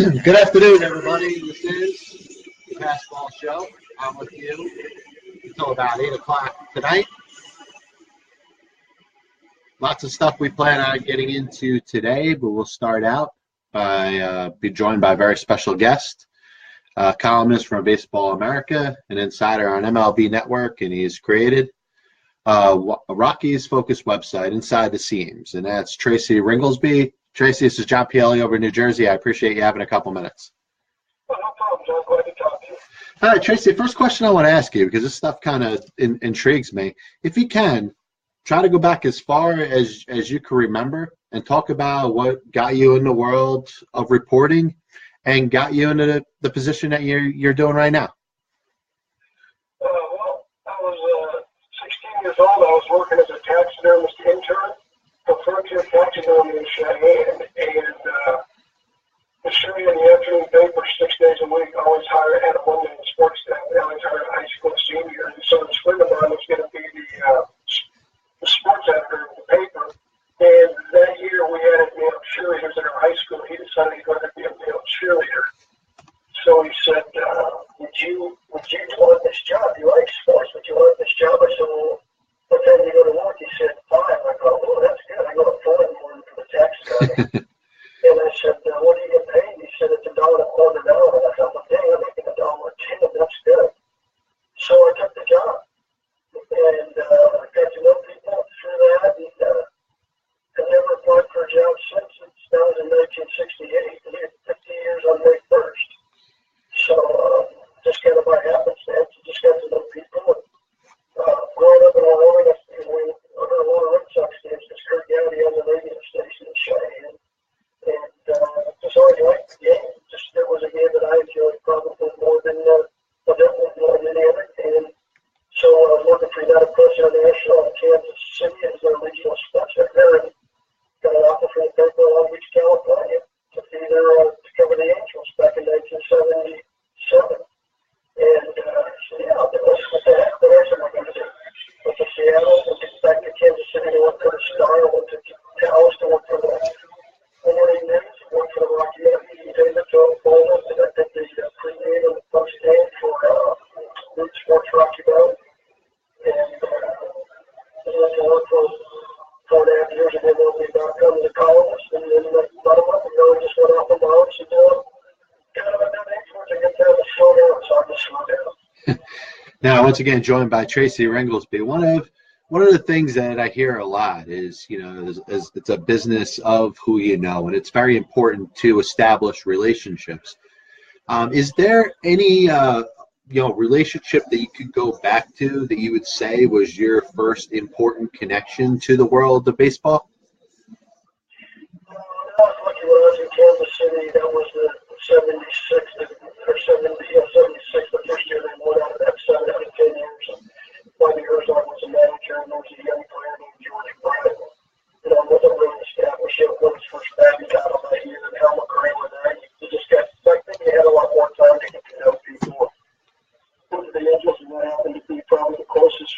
Good afternoon, everybody. This is the Basketball Show. I'm with you until about 8 o'clock tonight. Lots of stuff we plan on getting into today, but we'll start out by be joined by a very special guest, columnist from Baseball America, an insider on MLB Network, and he's created a Rockies-focused website, Inside the Seams, and that's Tracy Ringolsby. Tracy, this is John Pielli over in New Jersey. I appreciate you having a couple minutes. Well, no problem, John. Glad to talk to you. All right, Tracy, first question I want to ask you, because this stuff kind of intrigues me. If you can, try to go back as far as you can remember and talk about what got you in the world of reporting and got you into the position that you're doing right now. Well, I was 16 years old. I was working as a taxidermist intern. Referred to a taxidermy in Cheyenne, and the Cheyenne the afternoon paper 6 days a week always hired at a one-man sports staff. They always hired a high school senior, and so this friend of mine was going to be the sports editor of the paper. And that year we had male cheerleaders in our high school. He decided he wanted to be a male cheerleader. So he said, "Would you want this job? You like sports? Would you want this job?" I said, "Well, what time do you go to work?" He said, 5. I thought, "Oh, that's good. I go to 4 in the morning for the taxi driver." And I said, "What do you get paid?" He said, "It's $1.25 an hour." And I thought, "Well, dang, I'm making $1.10. That's good." So I took the job. And I got to know people through that. And I've never applied for a job since. That was in 1968. And it 50 years on May 1st. So just kind of by happenstance, just got to know people. Growing up in Wyoming, we heard a lot of Red Sox games because Kurt Gowdy on the radio station in Cheyenne. And just always liked the game. It was a game that I enjoyed probably more than any other. And so I was working for United Press International in Kansas City as their regional sports editor, and got an offer from the paper in Long Beach, California to be there to cover the Angels back in 1977. And so, yeah, what the heck, what else am I going to do? Went to Seattle, went back to Kansas City to work for the Star, went to Dallas to work for the Morning News, worked for the Rocky Entertainment, Boulder, and I did the pregame and the postgame for Root Sports Rocky Road. And I went to work for 4.5 years at MLB.com as a columnist, and then about a month ago, I just went off the mountains and kind of a new age where it's a good time to slow down, so I just slowed down. Now, once again, joined by Tracy Ringolsby. One of the things that I hear a lot is, it's a business of who you know, and it's very important to establish relationships. Is there any, relationship that you could go back to that you would say was your first important connection to the world of baseball? I was lucky when I was in Kansas City. That was the 76, the first year they won out of that 7 out of 10 years. And Bobby Herzog was a manager, and there was a young player named George Bryan. Wasn't really established yet when his first batting got on that year, and Hal McRae was there. You just got, I think you had a lot more time to get to know people. Went to the Angels, and that happened to be probably the closest,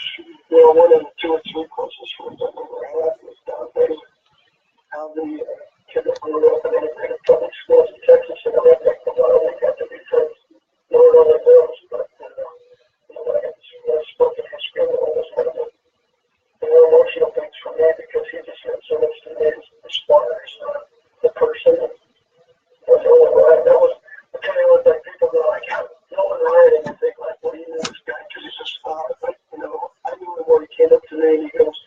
one of the 2 or 3 closest friends I've ever had was Don Baylor. How the kid that grew up in integrated public schools in Texas and Wyoming got to be friends. Lord only knows, but I spoke at his funeral. It was one of the more emotional things for me because he just meant so much to me as far as the person. And Nolan Ryan, that was, I tell you what, that people go like, Nolan Ryan, and you think like, what do you know this guy? Because he's a star. But, I knew him when he came up to me and he goes,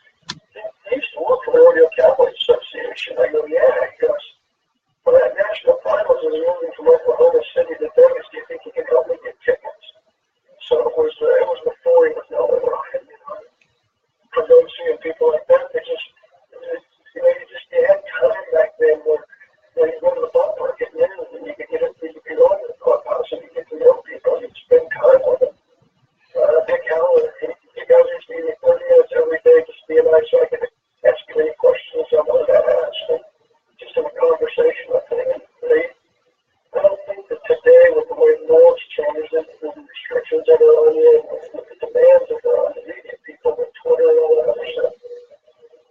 "He used to work for the Rodeo Cowboys Association." I go, "Yeah." He goes, "For that national finals is moving from Oklahoma City to Vegas. Do you think you can help me get tickets?" So it was before he was Nolan Ryan. For those seeing people like that, they just, you had time back then where you go to the ballpark at noon and you could get it, you could go into the clubhouse and you get to know people, you'd spend time with them. Dick Howell, you guys used to give me 30 minutes every day just to be nice so I could ask you any questions I wanted to ask. And just in a conversation, I think. I don't think that today, with the way the world's changed, and the restrictions that are on you, and the demands that are on the media people with Twitter and all that other stuff,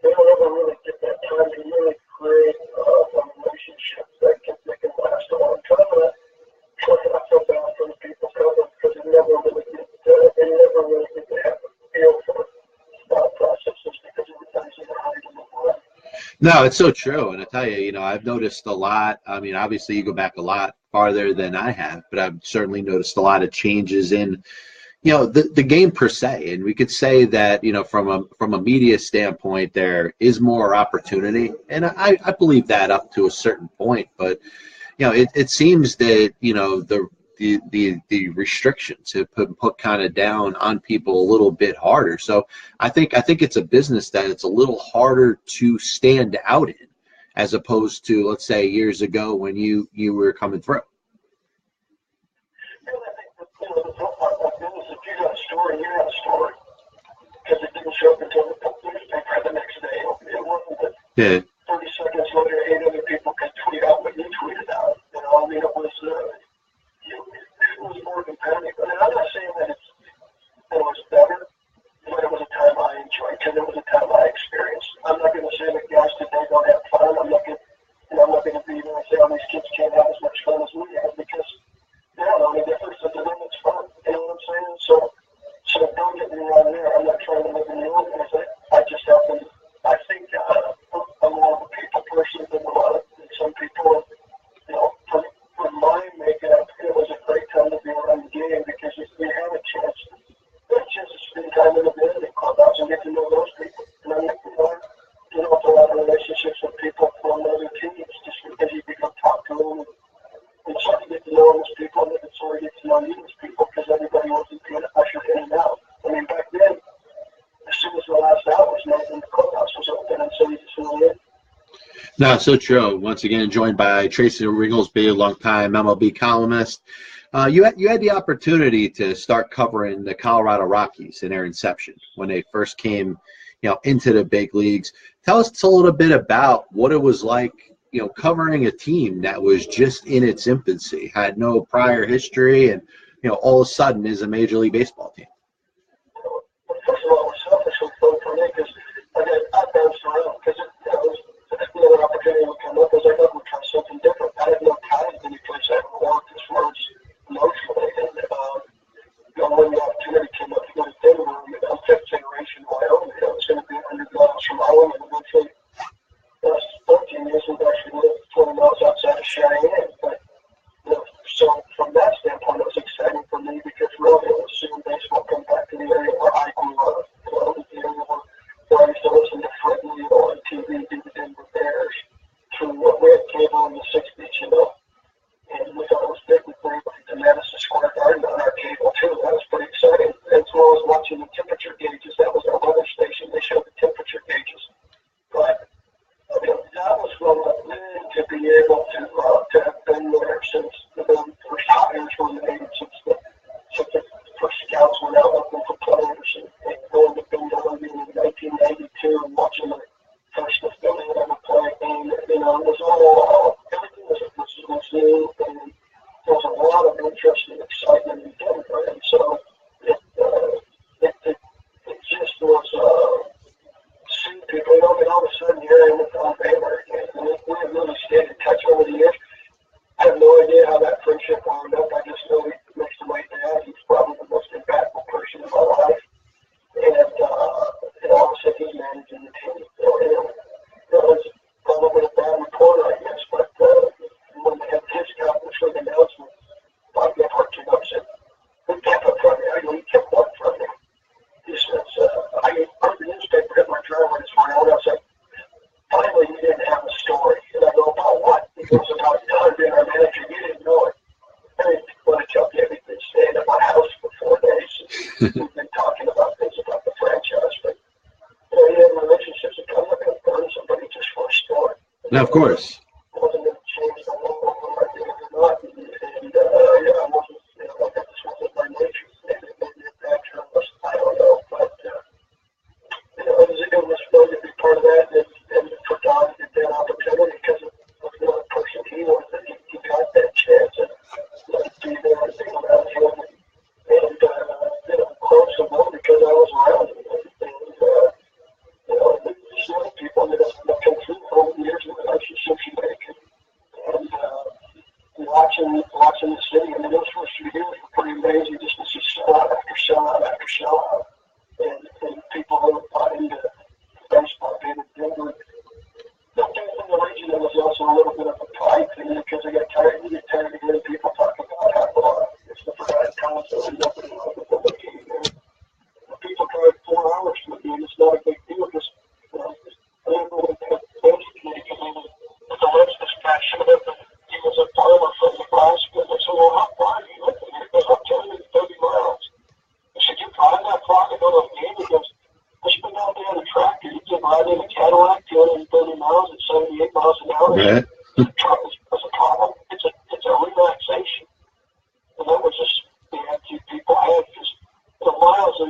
they don't ever really get that time to really create a relationship that can last a long time. And No, it's so true. And I tell you, I've noticed a lot. I mean, obviously you go back a lot farther than I have, but I've certainly noticed a lot of changes in, the game per se. And we could say that, from a media standpoint, there is more opportunity. And I believe that up to a certain point. But, it seems that, the restrictions have put kind of down on people a little bit harder. So I think it's a business that it's a little harder to stand out in, as opposed to, let's say, years ago when you were coming through. And I think that, the whole part of business, if you got a story, you had a story. Because it didn't show up until the newspaper the next day. It wasn't that Yeah. 30 seconds later, 8 other people could tweet out what you tweeted out. I mean, it was more competitive. I mean, I'm not saying that it was better, but it was a time I enjoyed because it was a time I experienced. I'm not going to say that guys today don't have fun. I'm not going to be there and say, oh, these kids can't have as much fun as we have because they don't know any difference. To them, it's fun. You know what I'm saying? So don't get me wrong there. I'm not trying to live in the old days. I just happen. I think I'm more of a people person than some people. For my makeup, it was a great time to be around the game because we had a chance to spend time in the visiting clubhouse and get to know those people. And I think developed a lot of relationships with people from other teams just because you could go talk to them and start to get to know those people and they could sort of get to know you as people because everybody wasn't being ushered in and out. I mean, back then, as soon as the last out was made, the clubhouse was open and so you just went in. No, so true. Once again, joined by Tracy Ringolsby, a longtime MLB columnist. You had the opportunity to start covering the Colorado Rockies in their inception when they first came, into the big leagues. Tell us a little bit about what it was like, covering a team that was just in its infancy, had no prior history, and all of a sudden is a Major League Baseball team. First of all, it was selfishly fun for me because I bounced around because another opportunity would come up. I was like, I'm going to try something different. I had no ties to any place I ever worked as far as emotionally. And when the opportunity came up to go to Denver, I'm fifth generation Wyoming. I was going to be 100 miles from home, and eventually, the last 14 years, we've actually lived 20 miles outside of Cheyenne. But so from that standpoint, it was exciting for me because really it was seeing baseball come back to the area where I grew up. It was the area where I used to listen to Fred Leo on TV, do the Denver Bears, through what we had cable in the 60s, and we thought it was big. We were able to get to Madison Square Garden on our cable too. That was pretty exciting. As well as watching the temperature gauges. That was our weather station. They showed the temperature gauges. But that was fun to be able to have been there since the first hires were made, since the first scouts went out looking for players, and going to Pielli in 1992 and watching the first affiliate ever play. And it was all everything was new, and there was a lot of interest and excitement in Denver, and so it just was seeing people, and all of a sudden here I am with Don Baylor, and we have really stayed in touch over the years. I have no idea how that friendship wound up. I just know next to my dad, he's probably the most impactful person in my life, and all of a sudden he's managing the team. That was probably a bad reporter, I guess, but when they had his conference with announcement, Bob Gephardt came up and said, "We kept up from you." I go, "You kept what from you?" He says, "I heard the newspaper hit my driveway this morning." I was like, "Finally, you didn't have a story." And I go, "About what?" He goes, "About Don being our manager. You didn't know it." I didn't want to tell you everything, staying at my house for 4 days. We've been talking about things about the franchise, but you have relationships that come up and burn somebody just for a story. No, of course. I wasn't going to change the whole world I did or not. And I wasn't, that just wasn't my nature. Maybe a bad journalist, I don't know. But, it was fun to be part of that and for Don to get that opportunity because of the person he was, that he got that chance and be there and be around him and close to him because I was around him. And just knowing people that have come through over the years and the relationships you make and watching the city. I mean, those first few years were pretty amazing just to see sellout after sellout after sellout. And people who have bought into baseball, being in Denver, 230 miles at 78 miles an hour. Right. It's a problem. It's a relaxation. And that was just the attitude people had. Because the miles in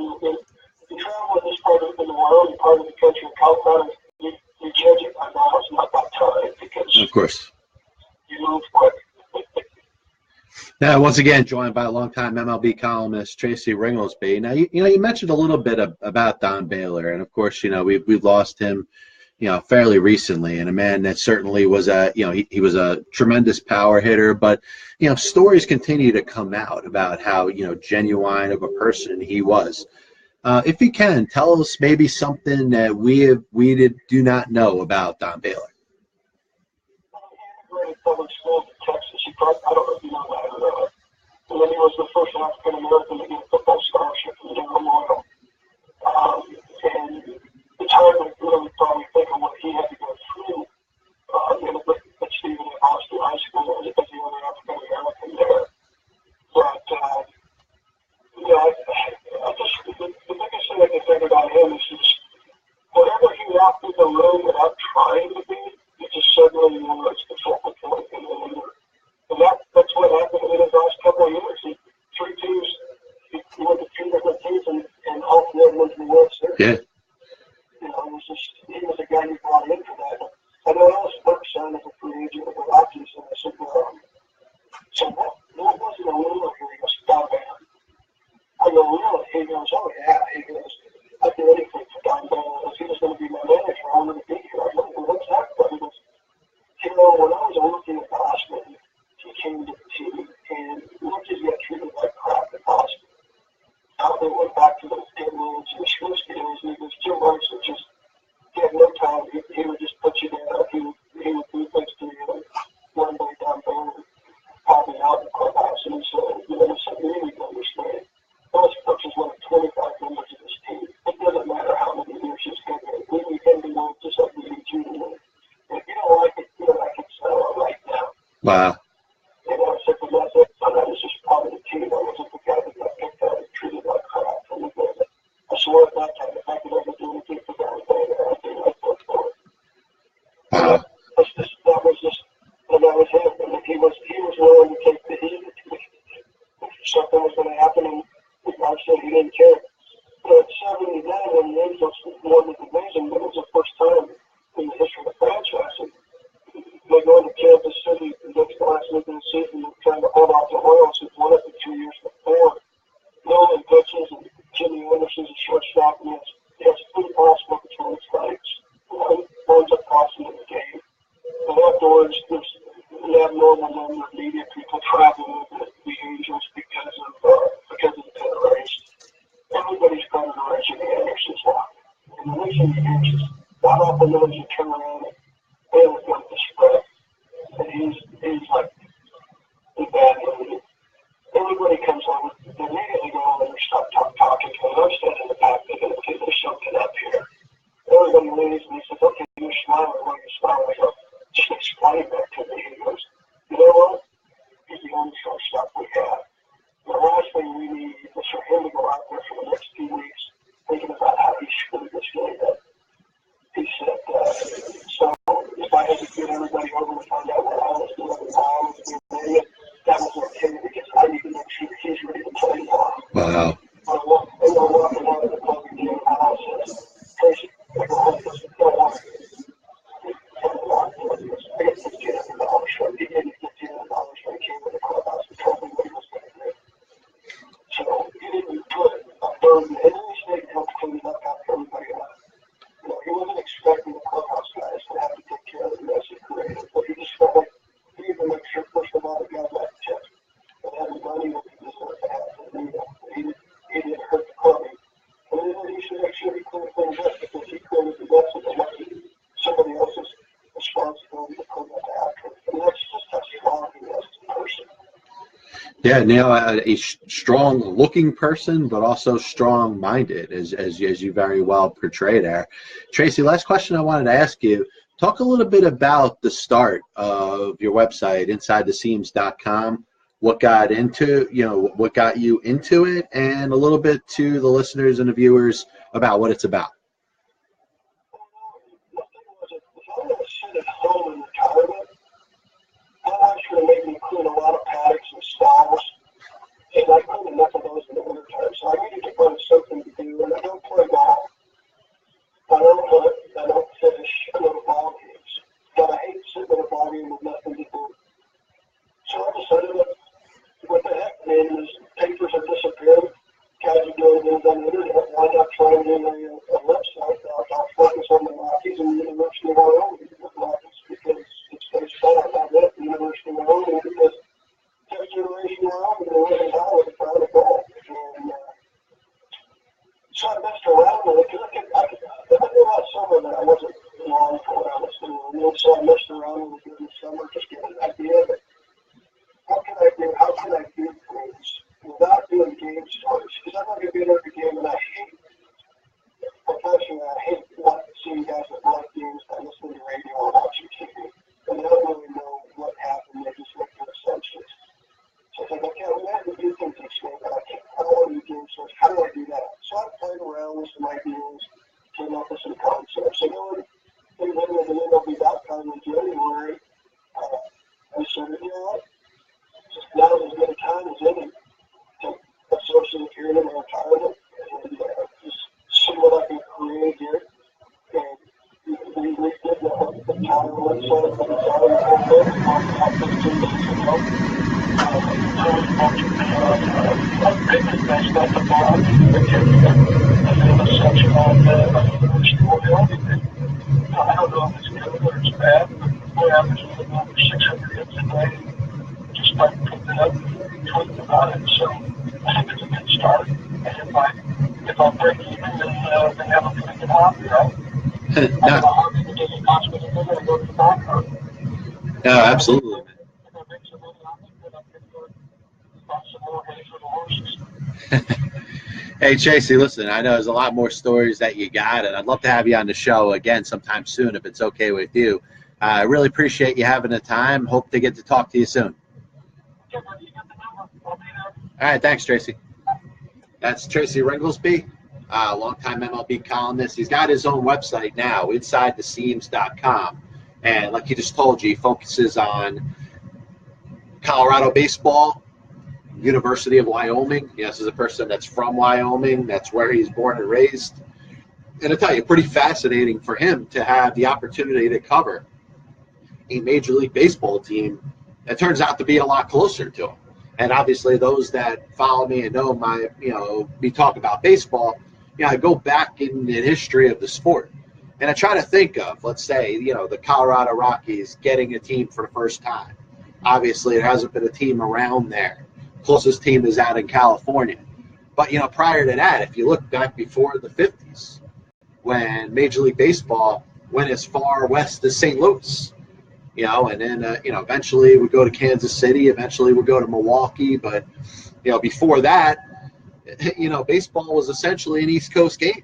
you travel in this part of in the Wyoming part of the country in Colorado, you judge it by miles, not by time, because Of course. you move quick. Now, once again, joined by longtime MLB columnist Tracy Ringolsby. Now, you mentioned a little bit about Don Baylor, and of course, we've lost him, fairly recently, and a man that certainly was he was a tremendous power hitter. But stories continue to come out about how genuine of a person he was. If you can, tell us maybe something that we do not know about Don Baylor. Public schools in Texas. I don't know if you know that or not. And then he was the first African American to get a football scholarship from the Memorial. And it's hard to really probably think of what he had to go through at Stephen at Boston High School as the only African American there. But the biggest thing I can think about him is just whatever he walked in the room without trying to be, he just suddenly was the focal point in the leader. And that's what happened in his last couple of years. He went to 3 different teams and all 3 of them went to the World Series. Yeah. He was a guy who brought in for that. I know I was first signed as a free agent with the Rockies, and I said, so what was it a little here? He goes, Don Baylor. I go, really? He goes, oh yeah. He goes, I'd do anything for Don Baylor. If he was going to be my manager, I wanted to be here. I go, well, what's that? But he goes, when I was looking at Boston, he came to the team, and rookies got treated like crap at Boston. Now they went back to those dead rules and Swiss days, and he goes, Jim Rice would just, he had no time. He would just put you down. He would do things to you. One day Don Baylor called me out in the clubhouse, and he said, there's something you need to understand. Those coaches won 25 members of this team. It doesn't matter how many years he's been there. We need him to win just like we need you to win. If you don't like it, you don't like it, settle it right now. Wow. And I said, but that's it. I was just part of the team. I wasn't the guy that got picked out and treated like crap. And I swore at that time, if I could ever do anything for Don Baylor, I'd do it for it. Wow. That was him. And he was willing to take the heat. If something was going to happen, and I said he didn't care. But at 79, when the Angels won the division, it was the first time in the history of the franchise. And they go into Kansas City the last week of the season and trying to hold off the Royals, who'd won it for 2 years before. Nolan pitches and Jimmy Anderson's a shortstop, and he has 3 possible between his legs. Runs up costing the game. And afterwards, there's an abnormal number of media people traveling with the Angels because of the Federation. Everybody's going to Reggie Anderson's line. And the reason the Angels got off the nose and turn around and Baylor got the spread. And he's like in bad mood. Everybody comes over, they immediately go over and start talking to him. I'm standing in the back thinking, okay, there's something up here. Everybody leaves and he says, okay, you're smiling, why are you smiling? I go, just explain that to me. He goes, you know what? He's the only shortstop we have. The last thing we need is for him to go out there for the next 2 weeks thinking about how he screwed this game up. He said, so if I had to get everybody over to find out what I was doing and how I was doing it, that was okay because I need to make sure he's ready to play now. Wow. And we're walking out of the club again, and I said, Tracy, I go, oh, listen, don't worry. I get $1,500 for it. He gave me $1,500 when he came to the clubhouse and told me what he was going to do. So he didn't put a burden. And then he stayed and helped clean it up after everybody left. He wasn't expecting the clubhouse guys to have to take care of the mess he created, but he just felt like he needed to make sure, first of all, the guys got the tip and had the money that he deserved to have to do that. He didn't hurt the club. And then he should make sure he cleaned things up because he created the mess of the lucky somebody else's responsibility to clean up after. And that's just how strong he was as a person. Yeah, now a strong-looking person, but also strong-minded, as you very well portray there. Tracy, last question I wanted to ask you. Talk a little bit about the start of your website, InsideTheSeams.com. What got you into it, and a little bit to the listeners and the viewers about what it's about. The thing was, University of Wyoming Rockies because it's baseball. I love the University of Wyoming because first generation Wyoming, they wasn't highway proud of golf. And so I messed around with it because I knew last summer that I wasn't long for what I was doing. And so I messed around with it during the summer, just getting an idea of it. What can I do? How can I do things without doing game stories? Because I'm not going to be at every game, and I hate, professionally, I hate seeing guys that like games by listening to radio or watching TV. And they don't really know what happened. They just make their assumptions. So I was like, okay, we have to do things each day, but I don't want to do game stories. How do I do that? So I played around with some ideas, came up with some concepts. So then when we went to MLB.com in January, I said, you know what? Now is as good a time as any to associate here in my retirement and just see what I can create here. And we did the entire website of the entire campaign about 15 days ago. I've been best at the bar and a section on the University of Wyoming. I don't know if it's good or it's bad, but we're averaging over 600 hits a day. Just by putting it up and tweeting about it. So I think it's a good start. And if I break even, then have a pretty good hobby, right? I have a hobby that doesn't cost me anything, I go to the background. No, absolutely. If I make some money on it, then I can go buy some more hay for the horses. Hey, Tracy, listen, I know there's a lot more stories that you got, and I'd love to have you on the show again sometime soon if it's okay with you. I really appreciate you having the time. Hope to get to talk to you soon. All right, thanks, Tracy. That's Tracy Ringolsby, longtime MLB columnist. He's got his own website now, InsideTheSeams.com. And like he just told you, he focuses on Colorado baseball, University of Wyoming. This is a person that's from Wyoming. That's where he's born and raised. And I'll tell you, pretty fascinating for him to have the opportunity to cover a Major League Baseball team that turns out to be a lot closer to him. And obviously those that follow me and know me talk about baseball, I go back in the history of the sport. And I try to think of, let's say, the Colorado Rockies getting a team for the first time. Obviously, there hasn't been a team around there. Closest team is out in California. But, prior to that, if you look back before the 50s, when Major League Baseball went as far west as St. Louis, and then, eventually we go to Kansas City, eventually we go to Milwaukee. But, before that, baseball was essentially an East Coast game.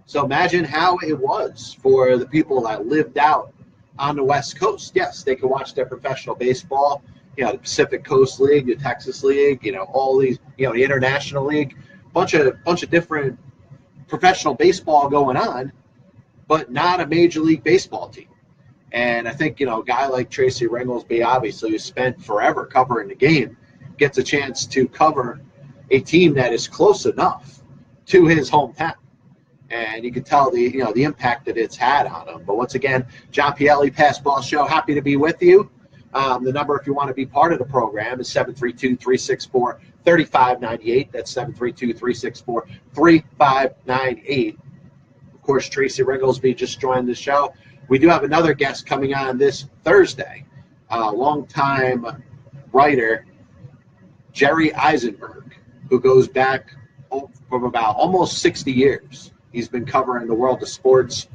So imagine how it was for the people that lived out on the West Coast. Yes, they could watch their professional baseball, the Pacific Coast League, the Texas League, all these, the International League, bunch of different professional baseball going on, but not a Major League Baseball team. And I think, a guy like Tracy Ringolsby, obviously, who spent forever covering the game, gets a chance to cover a team that is close enough to his hometown. And you can tell the impact that it's had on him. But once again, John Pielli, Passball Show, happy to be with you. The number, if you want to be part of the program, is 732-364-3598. That's 732-364-3598. Of course, Tracy Ringolsby just joined the show. We do have another guest coming on this Thursday, longtime writer Jerry Eisenberg, who goes back from about almost 60 years. He's been covering the world of sports,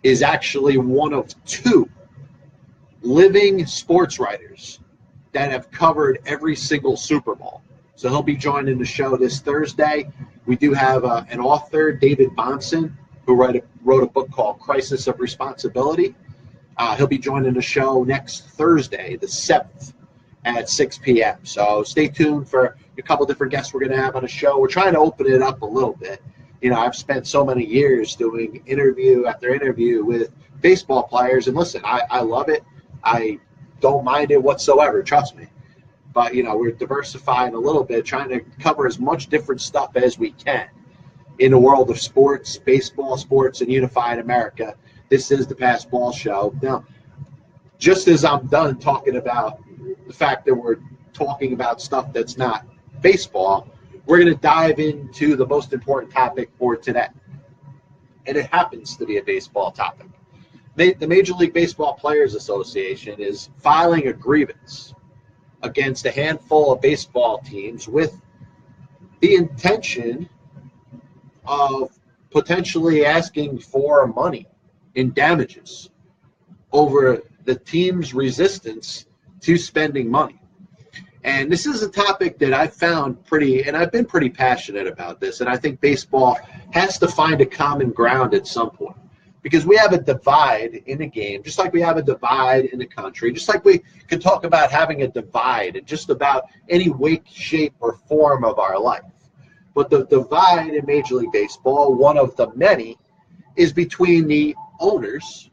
is actually one of two living sports writers that have covered every single Super Bowl. So he'll be joining the show this Thursday. We do have an author, David Bonson, who wrote a book called Crisis of Responsibility. He'll be joining the show next Thursday, the 7th, at 6 p.m. So stay tuned for a couple different guests we're going to have on the show. We're trying to open it up a little bit. I've spent so many years doing interview after interview with baseball players. And listen, I love it. I don't mind it whatsoever, trust me. But, we're diversifying a little bit, trying to cover as much different stuff as we can in the world of sports, baseball, sports, and unified America. This is the Passball Show. Now, just as I'm done talking about the fact that we're talking about stuff that's not baseball, we're going to dive into the most important topic for today. And it happens to be a baseball topic. the Major League Baseball Players Association is filing a grievance against a handful of baseball teams with the intention of potentially asking for money in damages over the team's resistance to spending money. And this is a topic that I've found and I've been pretty passionate about this, and I think baseball has to find a common ground at some point. Because we have a divide in the game, just like we have a divide in the country, just like we can talk about having a divide in just about any way, shape, or form of our life. But the divide in Major League Baseball, one of the many, is between the owners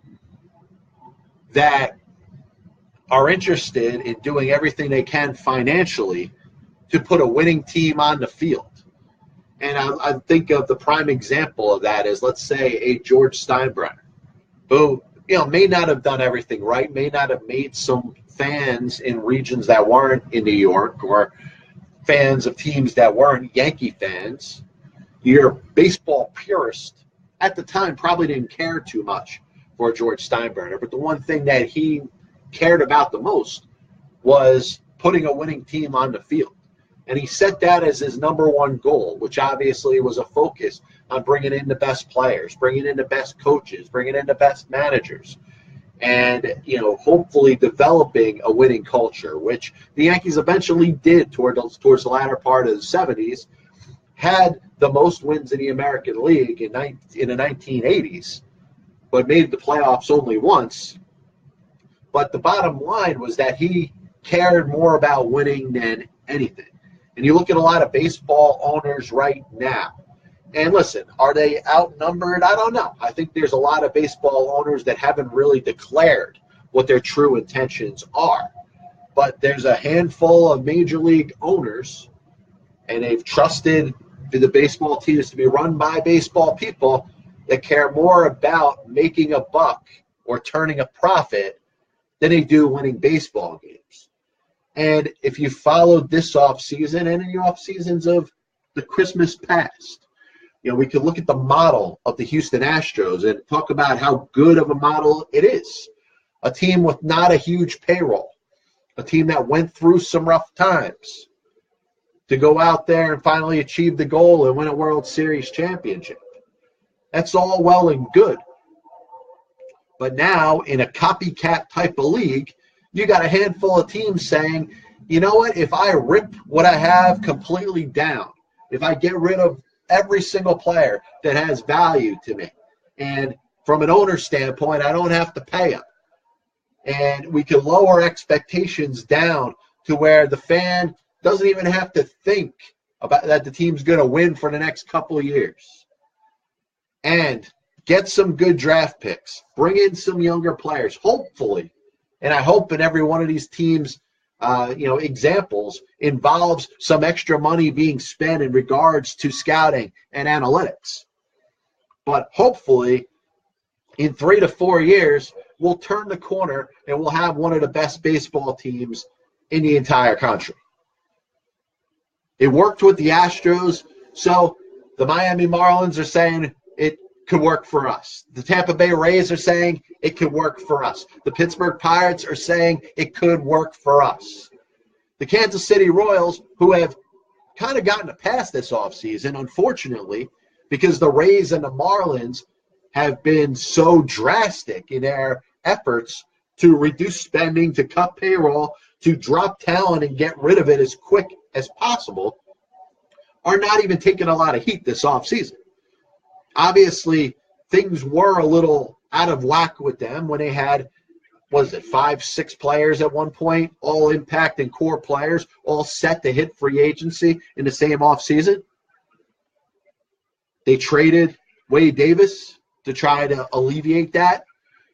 that are interested in doing everything they can financially to put a winning team on the field. And I think of the prime example of that is, let's say, a George Steinbrenner, who may not have done everything right, may not have made some fans in regions that weren't in New York or fans of teams that weren't Yankee fans. Your baseball purist at the time probably didn't care too much for George Steinbrenner, but the one thing that he cared about the most was putting a winning team on the field. And he set that as his number one goal, which obviously was a focus on bringing in the best players, bringing in the best coaches, bringing in the best managers, and hopefully developing a winning culture, which the Yankees eventually did towards the latter part of the 70s, had the most wins in the American League in the 1980s, but made the playoffs only once. But the bottom line was that he cared more about winning than anything. And you look at a lot of baseball owners right now. And listen, are they outnumbered? I don't know. I think there's a lot of baseball owners that haven't really declared what their true intentions are. But there's a handful of major league owners, and they've trusted the baseball teams to be run by baseball people that care more about making a buck or turning a profit than they do winning baseball games. And if you followed this offseason and in the off seasons of the Christmas past, we could look at the model of the Houston Astros and talk about how good of a model it is. A team with not a huge payroll, a team that went through some rough times to go out there and finally achieve the goal and win a World Series championship. That's all well and good. But now in a copycat type of league, you got a handful of teams saying, you know what, if I rip what I have completely down, if I get rid of every single player that has value to me, and from an owner standpoint, I don't have to pay them, and we can lower expectations down to where the fan doesn't even have to think about that the team's going to win for the next couple of years, and get some good draft picks, bring in some younger players, hopefully. And I hope in every one of these teams, examples involves some extra money being spent in regards to scouting and analytics. But hopefully, in 3 to 4 years, we'll turn the corner and we'll have one of the best baseball teams in the entire country. It worked with the Astros, so the Miami Marlins are saying it could work for us. The Tampa Bay Rays are saying it could work for us. The Pittsburgh Pirates are saying it could work for us. The Kansas City Royals, who have kind of gotten a pass this offseason, unfortunately, because the Rays and the Marlins have been so drastic in their efforts to reduce spending, to cut payroll, to drop talent and get rid of it as quick as possible, are not even taking a lot of heat this offseason. Obviously, things were a little out of whack with them when they had, 5, 6 players at one point, all impact and core players, all set to hit free agency in the same offseason. They traded Wade Davis to try to alleviate that.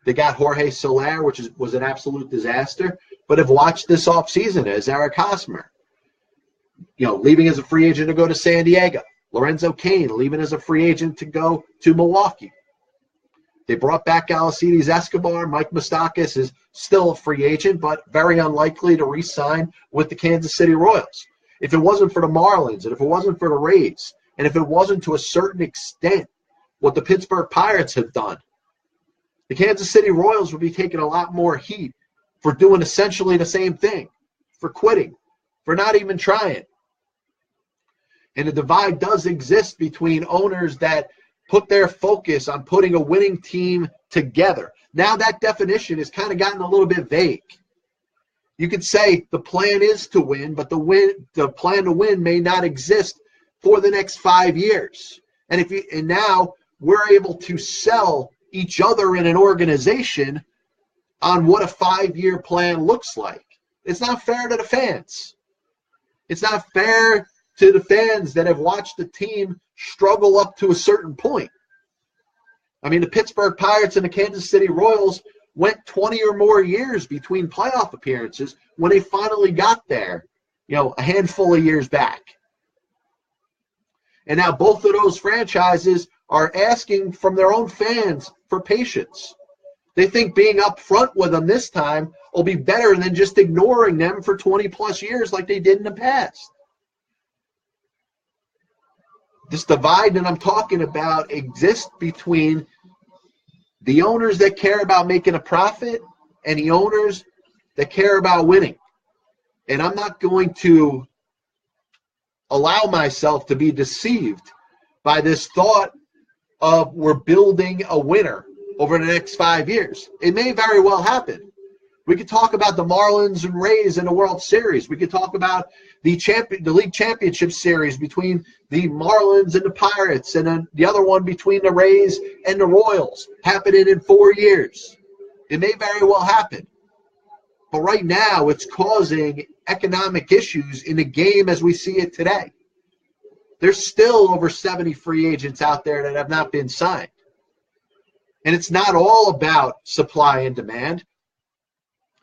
They got Jorge Soler, which was an absolute disaster, but have watched this offseason as Eric Hosmer, leaving as a free agent to go to San Diego. Lorenzo Cain leaving as a free agent to go to Milwaukee. They brought back Alcides Escobar. Mike Moustakas is still a free agent, but very unlikely to re-sign with the Kansas City Royals. If it wasn't for the Marlins, and if it wasn't for the Rays, and if it wasn't to a certain extent what the Pittsburgh Pirates have done, The Kansas City Royals would be taking a lot more heat for doing essentially the same thing, for quitting, for not even trying. And a divide does exist between owners that put their focus on putting a winning team together. Now that definition has kind of gotten a little bit vague. You could say the plan is to win, but the plan to win may not exist for the next 5 years. And now we're able to sell each other in an organization on what a 5-year plan looks like. It's not fair to the fans. It's not fair to the fans that have watched the team struggle up to a certain point. I mean, the Pittsburgh Pirates and the Kansas City Royals went 20 or more years between playoff appearances when they finally got there, a handful of years back. And now both of those franchises are asking from their own fans for patience. They think being up front with them this time will be better than just ignoring them for 20-plus years like they did in the past. This divide that I'm talking about exists between the owners that care about making a profit and the owners that care about winning. And I'm not going to allow myself to be deceived by this thought of we're building a winner over the next 5 years. It may very well happen. We could talk about the Marlins and Rays in the World Series. We could talk about the League Championship Series between the Marlins and the Pirates, and then the other one between the Rays and the Royals happening in 4 years. It may very well happen. But right now, it's causing economic issues in the game as we see it today. There's still over 70 free agents out there that have not been signed. And it's not all about supply and demand.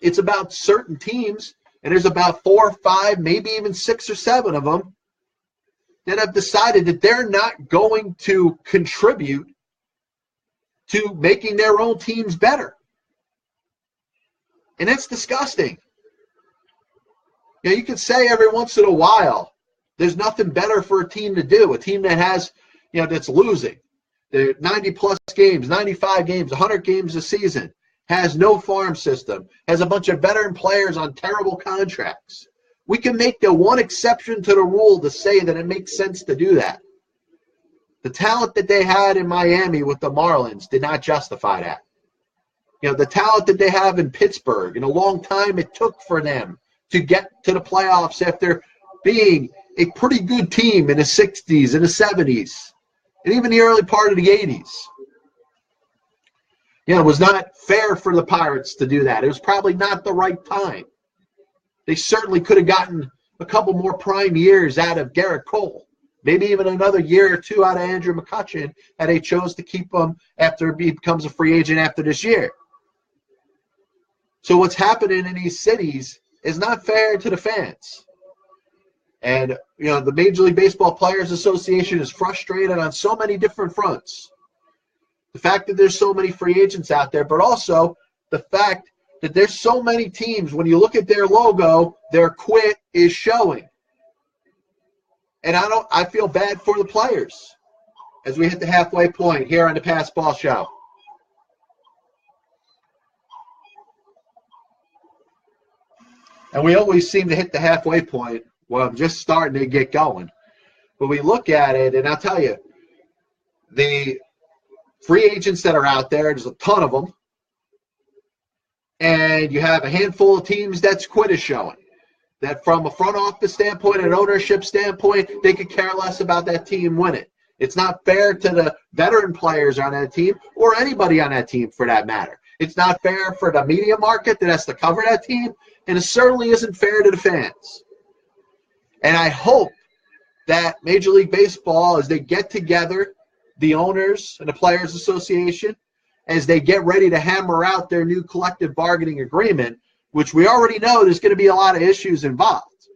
It's about certain teams, and there's about 4 or 5, maybe even 6 or 7 of them that have decided that they're not going to contribute to making their own teams better. And that's disgusting. You could say every once in a while, there's nothing better for a team to do, a team that has, that's losing. They're 90-plus games, 95 games, 100 games a season, has no farm system, has a bunch of veteran players on terrible contracts. We can make the one exception to the rule to say that it makes sense to do that. The talent that they had in Miami with the Marlins did not justify that. The talent that they have in Pittsburgh, and a long time it took for them to get to the playoffs after being a pretty good team in the 60s and the 70s, and even the early part of the 80s. It was not fair for the Pirates to do that. It was probably not the right time. They certainly could have gotten a couple more prime years out of Garrett Cole, maybe even another year or 2 out of Andrew McCutchen had they chose to keep him after he becomes a free agent after this year. So what's happening in these cities is not fair to the fans. And, the Major League Baseball Players Association is frustrated on so many different fronts. The fact that there's so many free agents out there, but also the fact that there's so many teams, when you look at their logo, their quit is showing. And I feel bad for the players as we hit the halfway point here on the Pass Ball Show. And we always seem to hit the halfway point when I'm just starting to get going. But we look at it, and I'll tell you, the free agents that are out there's a ton of them. And you have a handful of teams that's quit is showing. That from a front office standpoint, an ownership standpoint, they could care less about that team winning. It's not fair to the veteran players on that team or anybody on that team for that matter. It's not fair for the media market that has to cover that team, and it certainly isn't fair to the fans. And I hope that Major League Baseball, as they get together, the owners and the Players Association, as they get ready to hammer out their new collective bargaining agreement, which we already know there's going to be a lot of issues involved.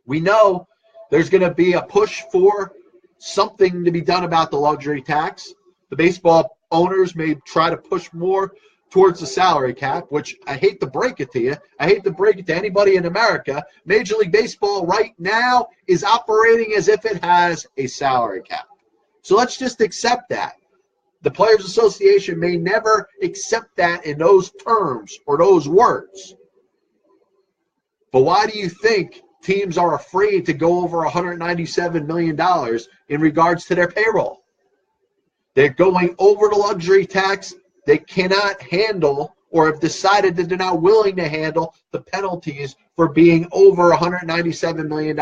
We know there's going to be a push for something to be done about the luxury tax. The baseball owners may try to push more towards the salary cap, which I hate to break it to you. I hate to break it to anybody in America. Major League Baseball right now is operating as if it has a salary cap. So let's just accept that. The Players Association may never accept that in those terms or those words. But why do you think teams are afraid to go over $197 million in regards to their payroll? They're going over the luxury tax. They cannot handle or have decided that they're not willing to handle the penalties for being over $197 million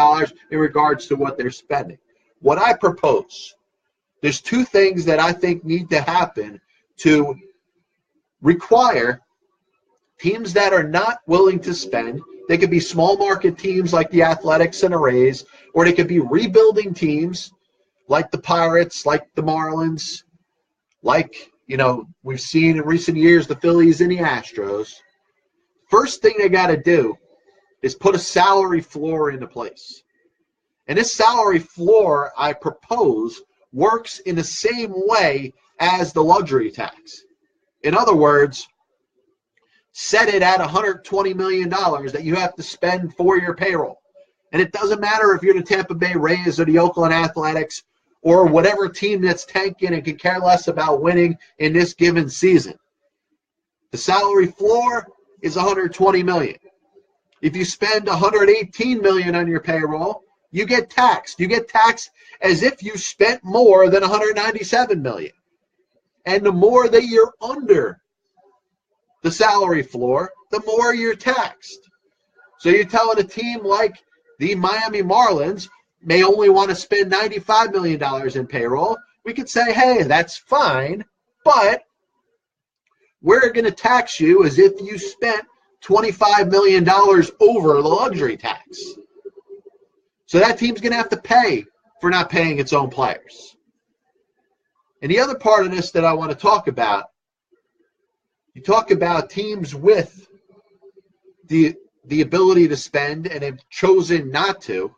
in regards to what they're spending. What I propose, there's two things that I think need to happen to require teams that are not willing to spend. They could be small market teams like the Athletics and the Rays, or they could be rebuilding teams like the Pirates, like the Marlins, like, we've seen in recent years the Phillies and the Astros. First thing they got to do is put a salary floor into place. And this salary floor, I propose, works in the same way as the luxury tax. In other words, set it at $120 million that you have to spend for your payroll. And it doesn't matter if you're the Tampa Bay Rays or the Oakland Athletics or whatever team that's tanking and can care less about winning in this given season. The salary floor is $120 million. If you spend $118 million on your payroll, you get taxed. You get taxed as if you spent more than $197 million. And the more that you're under the salary floor, the more you're taxed. So you're telling a team like the Miami Marlins may only want to spend $95 million in payroll. We could say, hey, that's fine, but we're going to tax you as if you spent $25 million over the luxury tax. So that team's going to have to pay for not paying its own players. And the other part of this that I want to talk about, you talk about teams with the ability to spend and have chosen not to.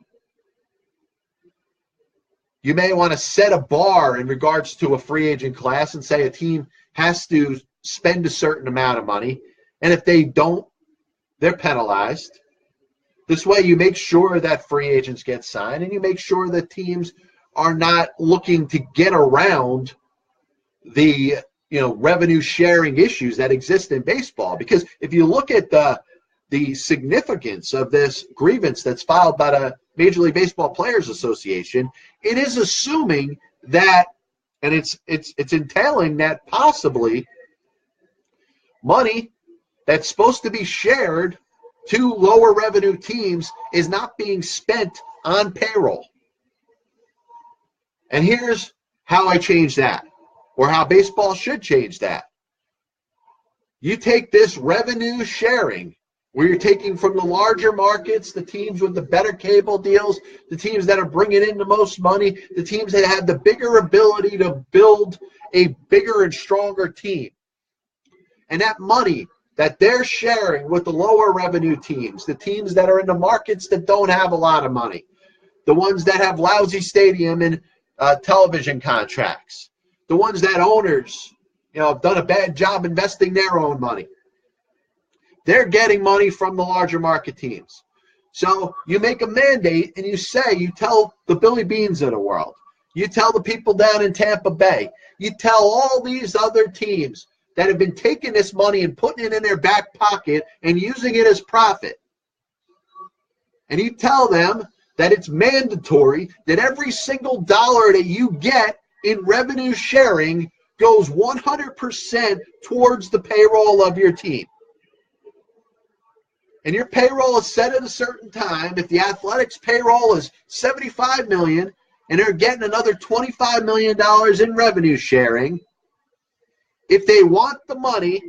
You may want to set a bar in regards to a free agent class and say a team has to spend a certain amount of money. And if they don't, they're penalized. This way you make sure that free agents get signed and you make sure that teams are not looking to get around the revenue sharing issues that exist in baseball. Because if you look at the significance of this grievance that's filed by the Major League Baseball Players Association, it is assuming that, and it's entailing that possibly money that's supposed to be shared to lower revenue teams is not being spent on payroll. And here's how I change that, or how baseball should change that. You take this revenue sharing, where you're taking from the larger markets, the teams with the better cable deals, the teams that are bringing in the most money, the teams that have the bigger ability to build a bigger and stronger team. And that money that they're sharing with the lower revenue teams, the teams that are in the markets that don't have a lot of money, the ones that have lousy stadium and television contracts, the ones that owners have done a bad job investing their own money. They're getting money from the larger market teams. So you make a mandate and you tell the Billy Beans of the world, you tell the people down in Tampa Bay, you tell all these other teams that have been taking this money and putting it in their back pocket and using it as profit. And you tell them that it's mandatory that every single dollar that you get in revenue sharing goes 100% towards the payroll of your team. And your payroll is set at a certain time. If the Athletics payroll is $75 million and they're getting another $25 million in revenue sharing, if they want the money,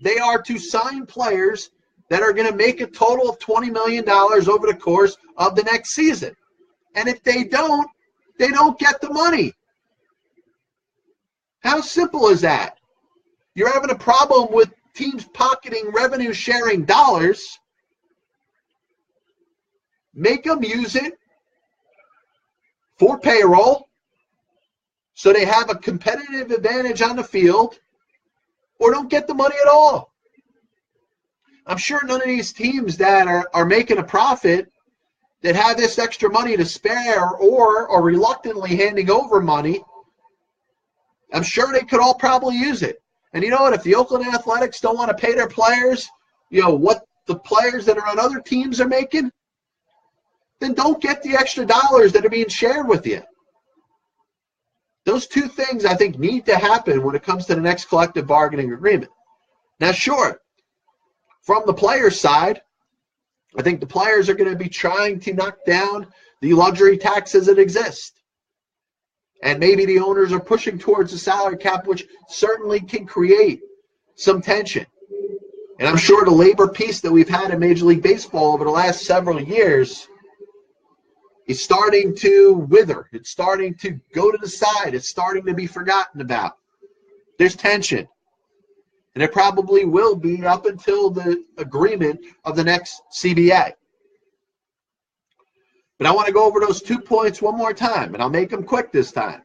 they are to sign players that are going to make a total of $20 million over the course of the next season. And if they don't get the money. How simple is that? You're having a problem with teams pocketing revenue sharing dollars. Make them use it for payroll so they have a competitive advantage on the field, or don't get the money at all. I'm sure none of these teams that are making a profit, that have this extra money to spare, or are reluctantly handing over money, I'm sure they could all probably use it. And you know what? If the Oakland Athletics don't want to pay their players, what the players that are on other teams are making, then don't get the extra dollars that are being shared with you. Those two things, I think, need to happen when it comes to the next collective bargaining agreement. Now, sure, from the players' side, I think the players are going to be trying to knock down the luxury taxes that exist. And maybe the owners are pushing towards the salary cap, which certainly can create some tension. And I'm sure the labor peace that we've had in Major League Baseball over the last several years is starting to wither. It's starting to go to the side. It's starting to be forgotten about. There's tension. And it probably will be up until the agreement of the next CBA. But I want to go over those 2 points one more time, and I'll make them quick this time.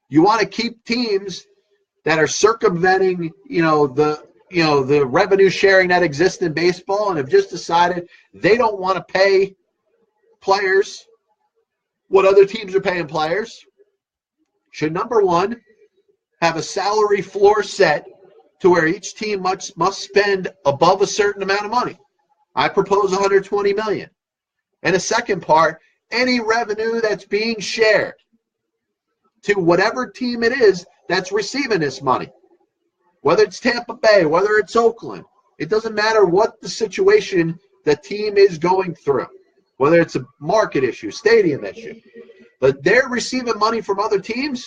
You want to keep teams that are circumventing, the revenue sharing that exists in baseball and have just decided they don't want to pay players what other teams are paying players. Should, number one, have a salary floor set to where each team must spend above a certain amount of money. I propose $120 million. And the second part, any revenue that's being shared to whatever team it is that's receiving this money, whether it's Tampa Bay, whether it's Oakland, it doesn't matter what the situation the team is going through, whether it's a market issue, stadium issue, but they're receiving money from other teams,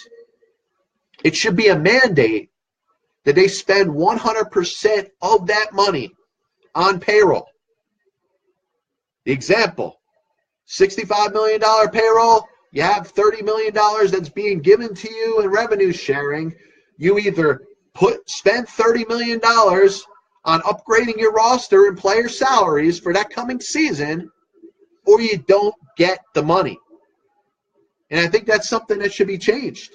it should be a mandate that they spend 100% of that money on payroll. The example, $65 million payroll, you have $30 million that's being given to you in revenue sharing. You either spend $30 million on upgrading your roster and player salaries for that coming season, or you don't get the money. And I think that's something that should be changed.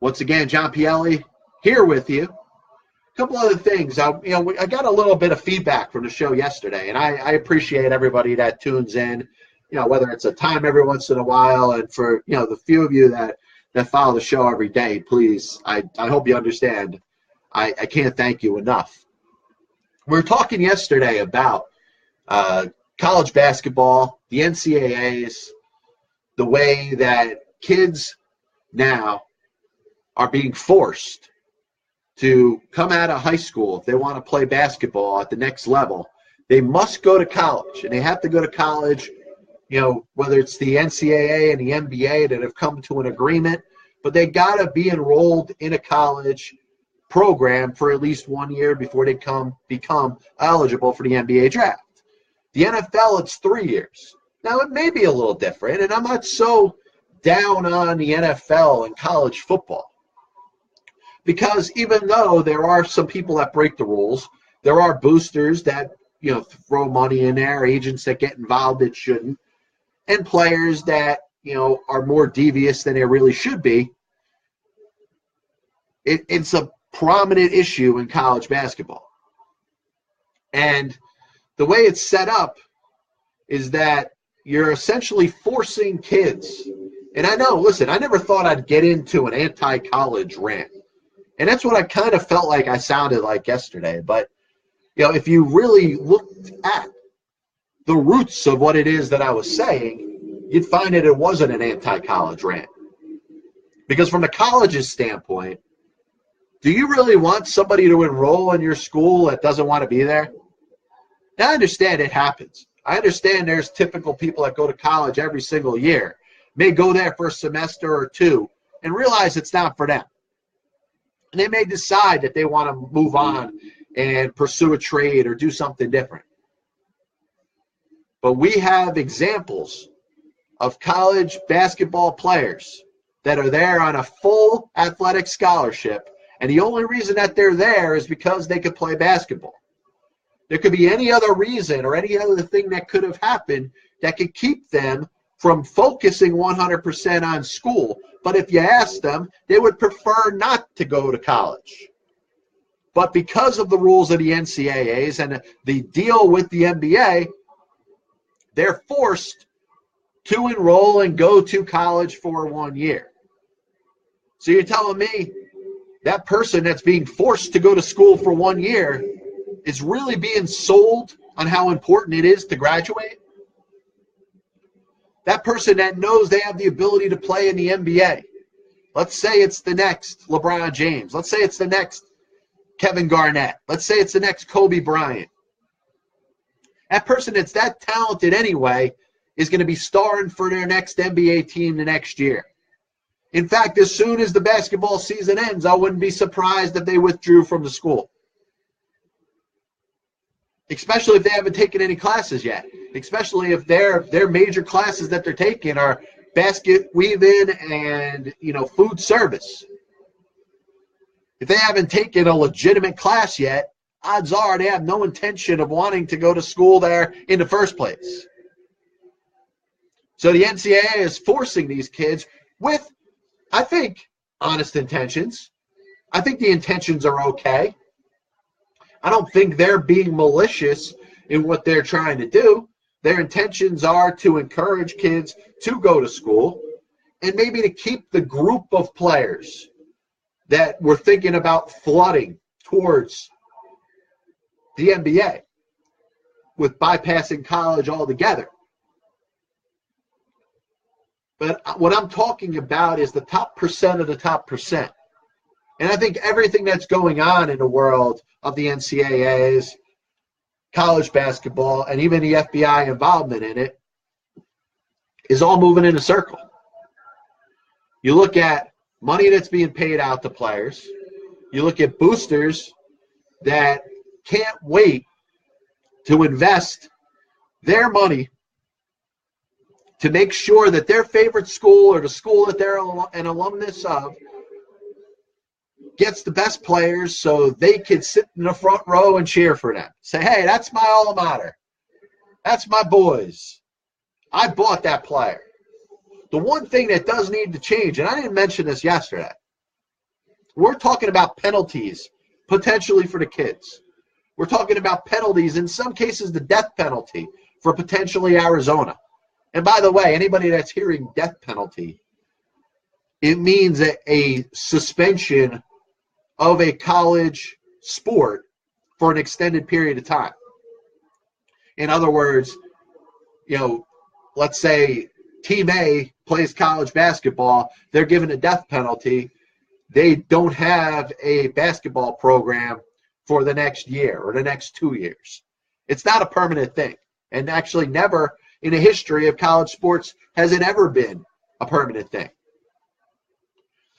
Once again, John Pielli here with you. A couple other things. I got a little bit of feedback from the show yesterday, and I appreciate everybody that tunes in, whether it's a time every once in a while, and for, the few of you that follow the show every day, please, I hope you understand. I can't thank you enough. We were talking yesterday about college basketball, the NCAAs, the way that kids now are being forced to come out of high school. If they want to play basketball at the next level, they must go to college. And they have to go to college, whether it's the NCAA and the NBA that have come to an agreement, but they got to be enrolled in a college program for at least 1 year before they become eligible for the NBA draft. The NFL, it's 3 years. Now, it may be a little different, and I'm not so down on the NFL and college football. Because even though there are some people that break the rules, there are boosters that, throw money in there, agents that get involved that shouldn't, and players that, are more devious than they really should be. It's a prominent issue in college basketball. And the way it's set up is that you're essentially forcing kids. And I know, listen, I never thought I'd get into an anti-college rant. And that's what I kind of felt like I sounded like yesterday. But, if you really looked at the roots of what it is that I was saying, you'd find that it wasn't an anti-college rant. Because from the college's standpoint, do you really want somebody to enroll in your school that doesn't want to be there? Now, I understand it happens. I understand there's typical people that go to college every single year, may go there for a semester or two, and realize it's not for them. And they may decide that they want to move on and pursue a trade or do something different. But we have examples of college basketball players that are there on a full athletic scholarship, and the only reason that they're there is because they could play basketball. There could be any other reason or any other thing that could have happened that could keep them from focusing 100% on school. But if you ask them, they would prefer not to go to college. But because of the rules of the NCAAs and the deal with the NBA, they're forced to enroll and go to college for 1 year. So you're telling me that person that's being forced to go to school for 1 year is really being sold on how important it is to graduate? That person that knows they have the ability to play in the NBA. Let's say it's the next LeBron James. Let's say it's the next Kevin Garnett. Let's say it's the next Kobe Bryant. That person that's that talented anyway is going to be starring for their next NBA team the next year. In fact, as soon as the basketball season ends, I wouldn't be surprised if they withdrew from the school. Especially if they haven't taken any classes yet. Especially if their major classes that they're taking are basket weaving and, food service. If they haven't taken a legitimate class yet, odds are they have no intention of wanting to go to school there in the first place. So the NCAA is forcing these kids with, I think, honest intentions. I think the intentions are okay. I don't think they're being malicious in what they're trying to do. Their intentions are to encourage kids to go to school and maybe to keep the group of players that we're thinking about flooding towards the NBA with bypassing college altogether. But what I'm talking about is the top percent of the top percent. And I think everything that's going on in the world of the NCAAs, college basketball, and even the FBI involvement in it is all moving in a circle. You look at money that's being paid out to players. You look at boosters that can't wait to invest their money to make sure that their favorite school or the school that they're an alumnus of gets the best players so they can sit in the front row and cheer for them. Say, hey, that's my alma mater. That's my boys. I bought that player. The one thing that does need to change, and I didn't mention this yesterday, we're talking about penalties potentially for the kids. We're talking about penalties, in some cases the death penalty for potentially Arizona. And by the way, anybody that's hearing death penalty, it means a suspension of a college sport for an extended period of time. In other words, let's say Team A plays college basketball, they're given a death penalty. They don't have a basketball program for the next year or the next 2 years. It's not a permanent thing. And actually never in the history of college sports has it ever been a permanent thing.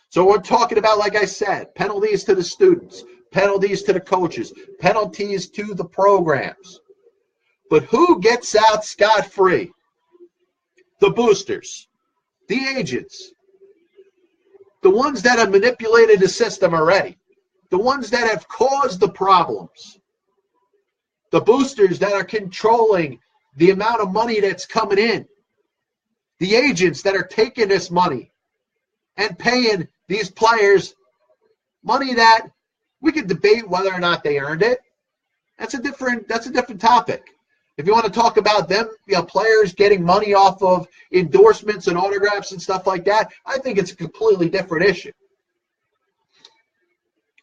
So we're talking about, like I said, penalties to the students, penalties to the coaches, penalties to the programs. But who gets out scot-free? The boosters, the agents, the ones that have manipulated the system already, the ones that have caused the problems, the boosters that are controlling the amount of money that's coming in, the agents that are taking this money and paying these players money that we could debate whether or not they earned it. That's a different topic. If you want to talk about them, players getting money off of endorsements and autographs and stuff like that, I think it's a completely different issue.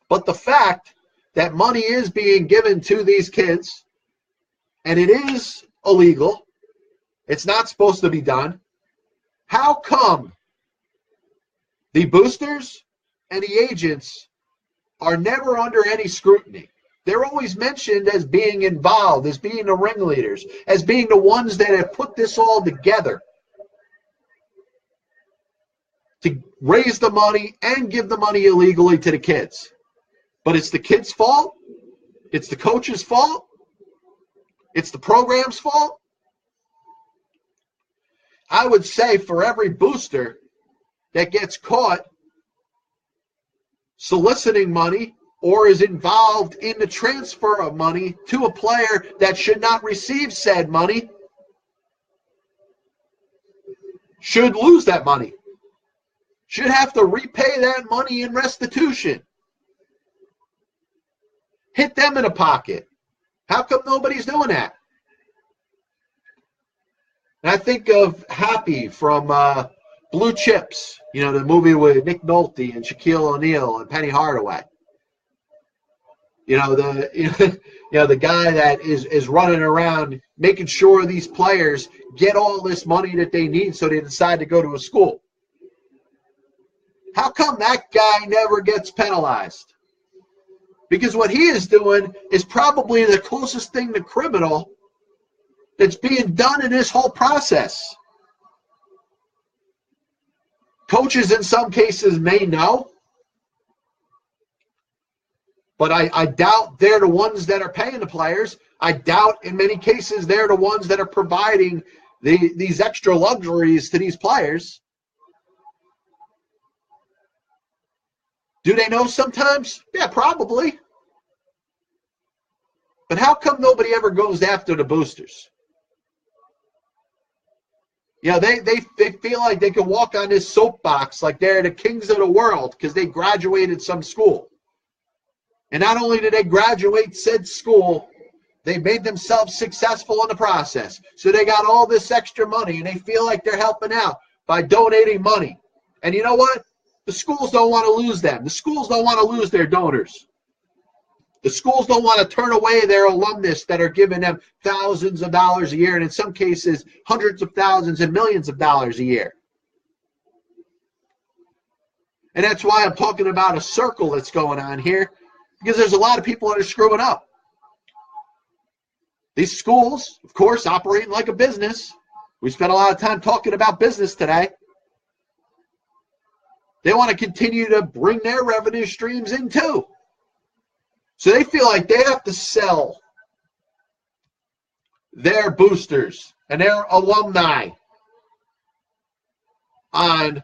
But the fact that money is being given to these kids, and it is illegal, it's not supposed to be done, how come the boosters and the agents are never under any scrutiny? They're always mentioned as being involved, as being the ringleaders, as being the ones that have put this all together to raise the money and give the money illegally to the kids. But it's the kids' fault. It's the coach's fault. It's the program's fault. I would say for every booster that gets caught soliciting money or is involved in the transfer of money to a player that should not receive said money, should lose that money, should have to repay that money in restitution. Hit them in the pocket. How come nobody's doing that? And I think of Happy from Blue Chips, the movie with Nick Nolte and Shaquille O'Neal and Penny Hardaway. The guy that is running around making sure these players get all this money that they need so they decide to go to a school. How come that guy never gets penalized? Because what he is doing is probably the closest thing to criminal that's being done in this whole process. Coaches in some cases may know, but I doubt they're the ones that are paying the players. I doubt in many cases they're the ones that are providing these extra luxuries to these players. Do they know sometimes? Yeah, probably. But how come nobody ever goes after the boosters? They feel like they can walk on this soapbox like they're the kings of the world because they graduated some school. And not only did they graduate said school, they made themselves successful in the process. So they got all this extra money, and they feel like they're helping out by donating money. And you know what? The schools don't want to lose them. The schools don't want to lose their donors. The schools don't want to turn away their alumnus that are giving them thousands of dollars a year, and in some cases, hundreds of thousands and millions of dollars a year. And that's why I'm talking about a circle that's going on here, because there's a lot of people that are screwing up. These schools, of course, operating like a business. We spent a lot of time talking about business today. They want to continue to bring their revenue streams in too. So they feel like they have to sell their boosters and their alumni on,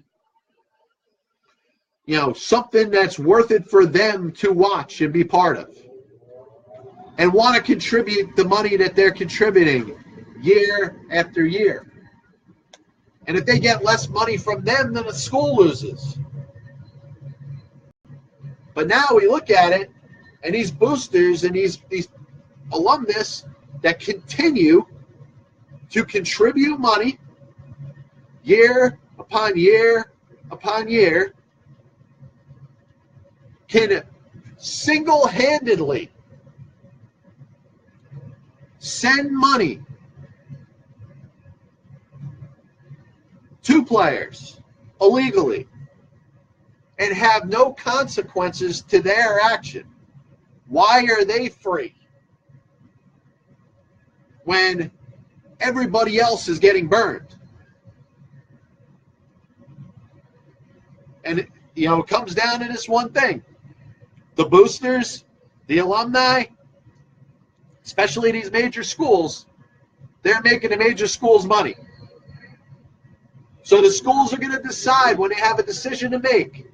something that's worth it for them to watch and be part of. And want to contribute the money that they're contributing year after year. And if they get less money from them, then the school loses. But now we look at it, and these boosters and these alumnus that continue to contribute money year upon year upon year can single-handedly send money to players illegally and have no consequences to their action. Why are they free when everybody else is getting burned? And, it comes down to this one thing. The boosters, the alumni, especially these major schools, they're making the major schools money. So the schools are going to decide when they have a decision to make,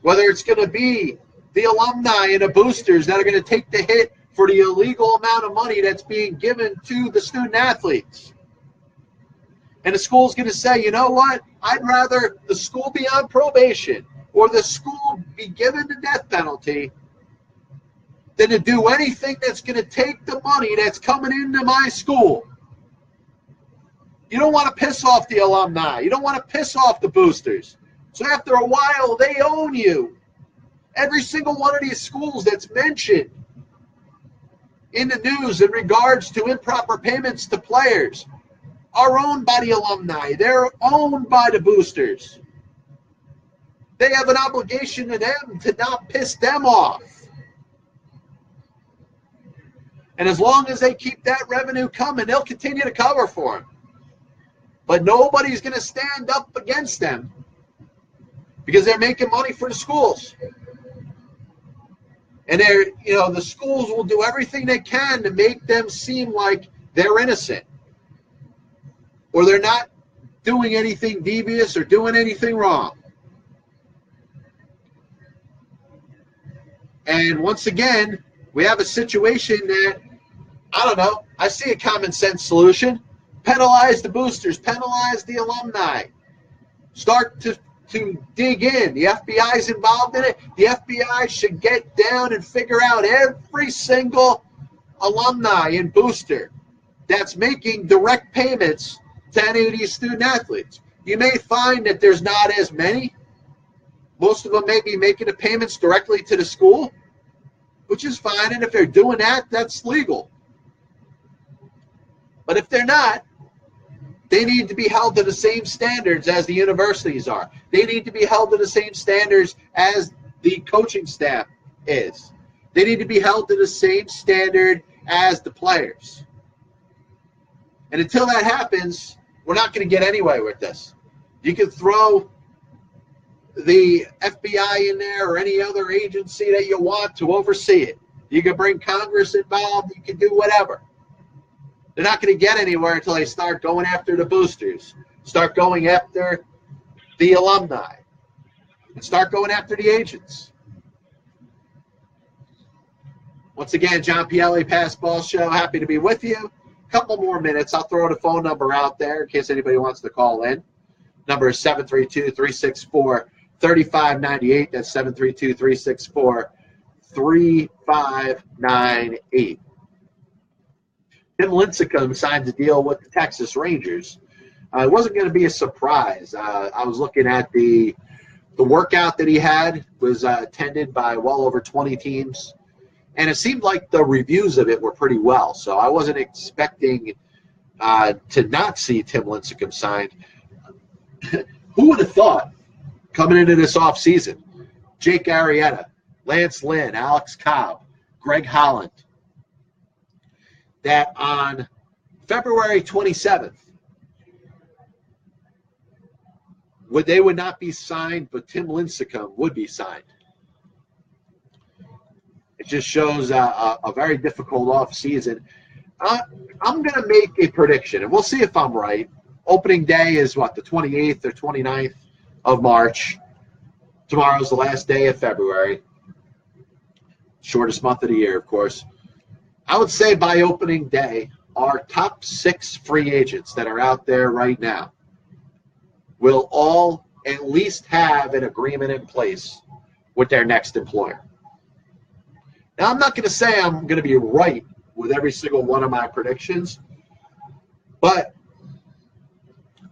whether it's going to be the alumni and the boosters that are going to take the hit for the illegal amount of money that's being given to the student athletes. And the school's going to say, you know what? I'd rather the school be on probation or the school be given the death penalty than to do anything that's going to take the money that's coming into my school. You don't want to piss off the alumni. You don't want to piss off the boosters. So after a while, they own you. Every single one of these schools that's mentioned in the news in regards to improper payments to players are owned by the alumni. They're owned by the boosters. They have an obligation to them to not piss them off. And as long as they keep that revenue coming, they'll continue to cover for them. But nobody's going to stand up against them because they're making money for the schools. And the schools will do everything they can to make them seem like they're innocent or they're not doing anything devious or doing anything wrong. And once again, we have a situation that, I see a common sense solution. Penalize the boosters, penalize the alumni. Start to dig in. The FBI's involved in it. The FBI should get down and figure out every single alumni and booster that's making direct payments to any of these student athletes. You may find that there's not as many. Most of them may be making the payments directly to the school, which is fine. And if they're doing that, that's legal. But if they're not, they need to be held to the same standards as the universities are. They need to be held to the same standards as the coaching staff is. They need to be held to the same standard as the players. And until that happens, we're not going to get anywhere with this. You can throw the FBI in there or any other agency that you want to oversee it. You can bring Congress involved. You can do whatever. They're not going to get anywhere until they start going after the boosters, start going after the alumni, and start going after the agents. Once again, John Pielli, Pass Ball Show. Happy to be with you. A couple more minutes. I'll throw the phone number out there in case anybody wants to call in. Number is 732-364-3598. That's 732-364-3598. Tim Lincecum signed a deal with the Texas Rangers. It wasn't going to be a surprise. I was looking at the workout that he had was attended by well over 20 teams, and it seemed like the reviews of it were pretty well. So I wasn't expecting to not see Tim Lincecum signed. Who would have thought coming into this offseason, Jake Arrieta, Lance Lynn, Alex Cobb, Greg Holland, that on February 27th, they would not be signed, but Tim Lincecum would be signed. It just shows a very difficult offseason. I'm going to make a prediction, and we'll see if I'm right. Opening day is, the 28th or 29th of March. Tomorrow's the last day of February. Shortest month of the year, of course. I would say by opening day, our top 6 free agents that are out there right now will all at least have an agreement in place with their next employer. Now, I'm not going to say I'm going to be right with every single one of my predictions, but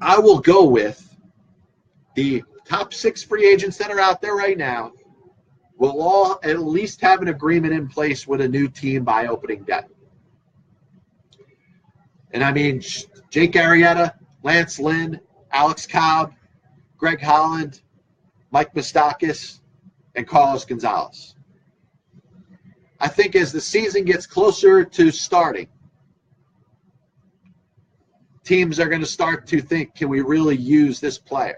I will go with the top 6 free agents that are out there right now will all at least have an agreement in place with a new team by opening day. And I mean, Jake Arrieta, Lance Lynn, Alex Cobb, Greg Holland, Mike Moustakas, and Carlos Gonzalez. I think as the season gets closer to starting, teams are going to start to think, can we really use this player?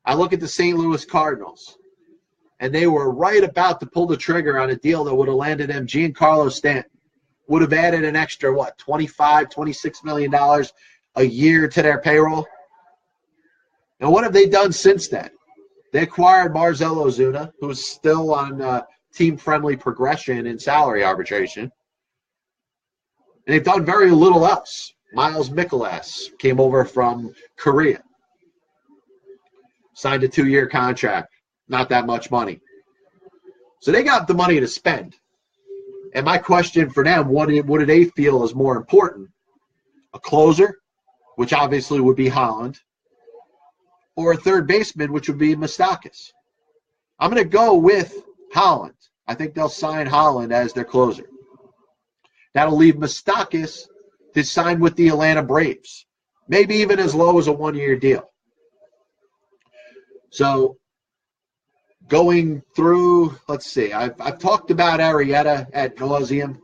I look at the St. Louis Cardinals, and they were right about to pull the trigger on a deal that would have landed them Giancarlo Stanton. Would have added an extra, $26 million a year to their payroll. And what have they done since then? They acquired Marcell Ozuna, who's still on team-friendly progression in salary arbitration. And they've done very little else. Miles Mikolas came over from Korea. Signed a 2-year contract. Not that much money. So they got the money to spend. And my question for them, what do they feel is more important? A closer, which obviously would be Holland, or a third baseman, which would be Moustakas. I'm going to go with Holland. I think they'll sign Holland as their closer. That'll leave Moustakas to sign with the Atlanta Braves, maybe even as low as a 1-year deal. So going through, let's see, I've talked about Arrieta ad nauseum.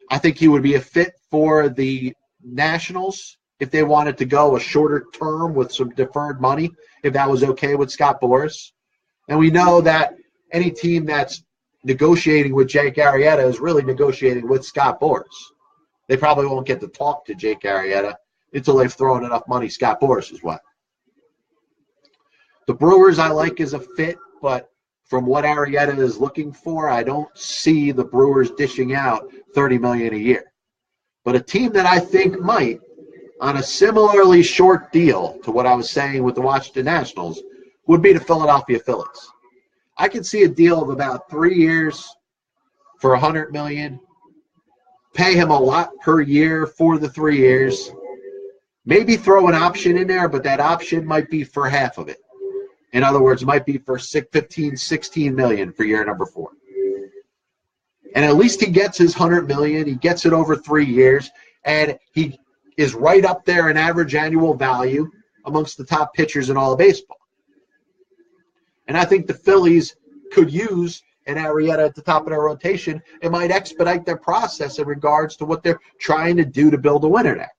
I think he would be a fit for the Nationals if they wanted to go a shorter term with some deferred money, if that was okay with Scott Boras. And we know that any team that's negotiating with Jake Arrieta is really negotiating with Scott Boras. They probably won't get to talk to Jake Arrieta until they've thrown enough money Scott Boras is what. The Brewers I like as a fit, but from what Arrieta is looking for, I don't see the Brewers dishing out $30 million a year. But a team that I think might, on a similarly short deal to what I was saying with the Washington Nationals, would be the Philadelphia Phillies. I could see a deal of about 3 years for $100 million, pay him a lot per year for the 3 years, Maybe throw an option in there, but that option might be for half of it. In other words, it might be for 15, 16 million for year number 4. And at least he gets his 100 million. He gets it over 3 years, and he is right up there in average annual value amongst the top pitchers in all of baseball. And I think the Phillies could use an Arrieta at the top of their rotation. It might expedite their process in regards to what they're trying to do to build a winner there.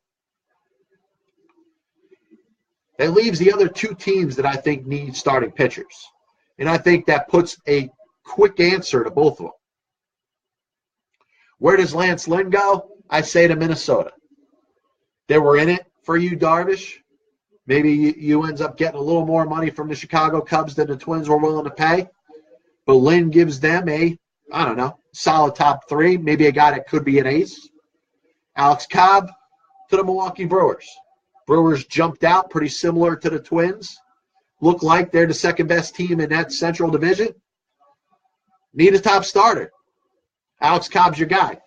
That leaves the other 2 teams that I think need starting pitchers. And I think that puts a quick answer to both of them. Where does Lance Lynn go? I say to Minnesota. They were in it for you, Darvish. Maybe you ends up getting a little more money from the Chicago Cubs than the Twins were willing to pay. But Lynn gives them a, I don't know, solid top 3, maybe a guy that could be an ace. Alex Cobb to the Milwaukee Brewers. Brewers jumped out pretty similar to the Twins. Look like they're the second best team in that Central Division. Need a top starter. Alex Cobb's your guy.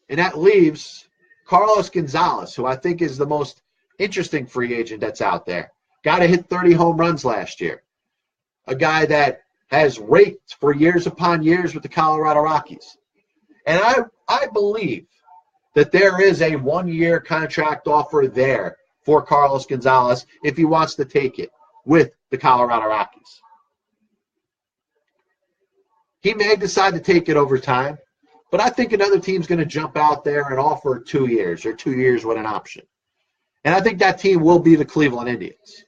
And that leaves Carlos Gonzalez, who I think is the most interesting free agent that's out there. Guy that hit 30 home runs last year. A guy that has raked for years upon years with the Colorado Rockies. And I believe that there is a 1-year contract offer there for Carlos Gonzalez if he wants to take it with the Colorado Rockies. He may decide to take it over time, but I think another team's going to jump out there and offer 2 years or 2 years with an option. And I think that team will be the Cleveland Indians.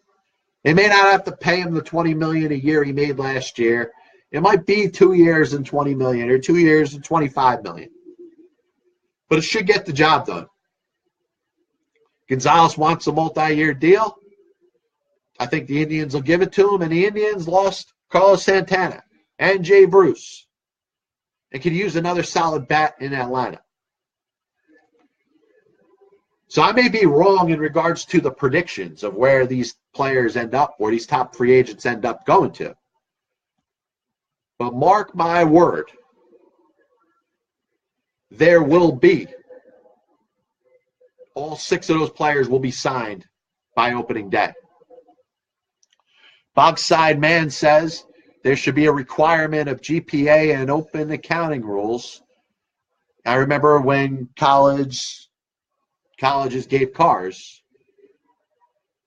They may not have to pay him the $20 million a year he made last year. It might be 2 years and $20 million or 2 years and $25 million. But it should get the job done. Gonzalez wants a multi-year deal. I think the Indians will give it to him, and the Indians lost Carlos Santana and Jay Bruce. They could use another solid bat in that lineup. So I may be wrong in regards to the predictions of where these players end up, where these top free agents end up going to. But mark my word, there will be. All 6 of those players will be signed by opening day. Bogside Man says there should be a requirement of GPA and open accounting rules. I remember when colleges gave cars.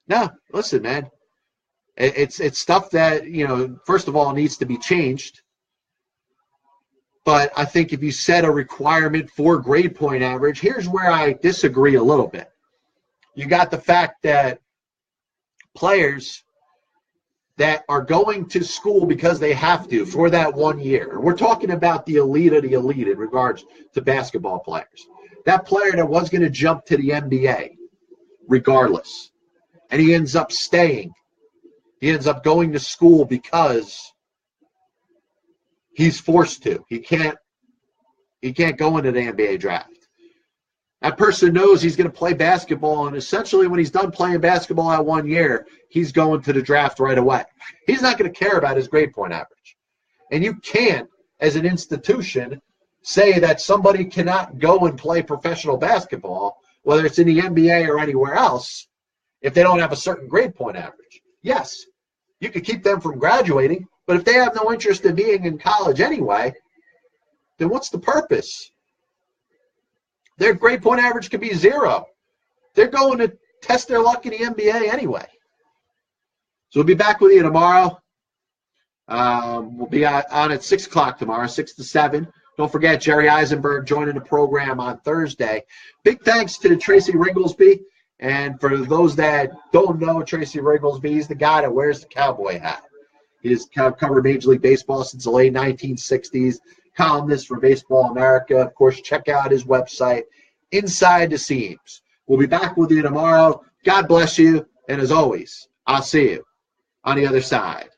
No, listen, man. It's stuff that, first of all, needs to be changed. But I think if you set a requirement for grade point average, here's where I disagree a little bit. You got the fact that players that are going to school because they have to for that 1 year. We're talking about the elite of the elite in regards to basketball players. That player that was going to jump to the NBA regardless, and he ends up staying. He ends up going to school because he's forced to. He can't go into the NBA draft. That person knows he's going to play basketball, and essentially when he's done playing basketball that 1 year, he's going to the draft right away. He's not going to care about his grade point average. And you can't, as an institution, say that somebody cannot go and play professional basketball, whether it's in the NBA or anywhere else, if they don't have a certain grade point average. Yes, you could keep them from graduating, but if they have no interest in being in college anyway, then what's the purpose? Their grade point average could be 0. They're going to test their luck in the NBA anyway. So we'll be back with you tomorrow. We'll be on at 6 o'clock tomorrow, 6 to 7. Don't forget Jerry Eisenberg joining the program on Thursday. Big thanks to Tracy Ringolsby. And for those that don't know Tracy Ringolsby, he's the guy that wears the cowboy hat. He's covered Major League Baseball since the late 1960s. Columnist for Baseball America. Of course, check out his website, Inside the Seams. We'll be back with you tomorrow. God bless you. And as always, I'll see you on the other side.